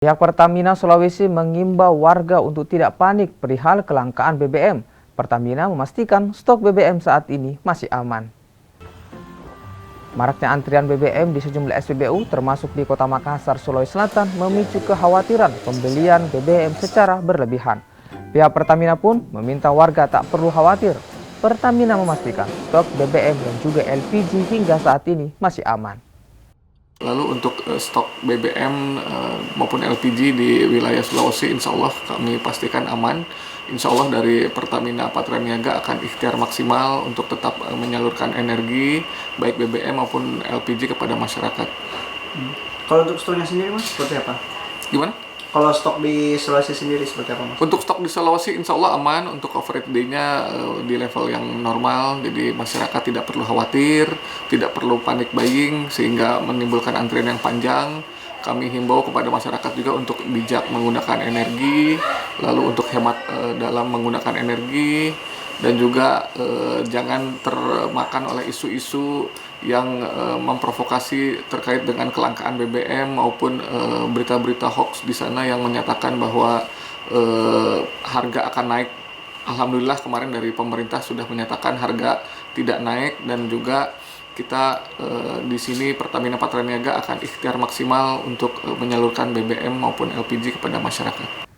Pihak Pertamina Sulawesi mengimbau warga untuk tidak panik perihal kelangkaan BBM. Pertamina memastikan stok BBM saat ini masih aman. Maraknya antrian BBM di sejumlah SPBU termasuk di Kota Makassar, Sulawesi Selatan memicu kekhawatiran pembelian BBM secara berlebihan. Pihak Pertamina pun meminta warga tak perlu khawatir. Pertamina memastikan stok BBM dan juga LPG hingga saat ini masih aman. Lalu untuk stok BBM maupun LPG di wilayah Sulawesi, insya Allah kami pastikan aman. Insya Allah dari Pertamina Patraniaga akan ikhtiar maksimal untuk tetap menyalurkan energi, baik BBM maupun LPG kepada masyarakat. Kalau untuk stoknya sendiri Mas, seperti apa? Gimana? Kalau stok di Sulawesi sendiri seperti apa Mas? Untuk stok di Sulawesi insya Allah aman, untuk coverage day-nya di level yang normal, jadi masyarakat tidak perlu khawatir, tidak perlu panik buying sehingga menimbulkan antrian yang panjang. Kami himbau kepada masyarakat juga untuk bijak menggunakan energi, lalu untuk hemat dalam menggunakan energi, dan juga jangan termakan oleh isu-isu yang memprovokasi terkait dengan kelangkaan BBM maupun berita-berita hoax di sana yang menyatakan bahwa harga akan naik. Alhamdulillah kemarin dari pemerintah sudah menyatakan harga tidak naik, dan juga kita di sini Pertamina Patraniaga akan ikhtiar maksimal untuk menyalurkan BBM maupun LPG kepada masyarakat.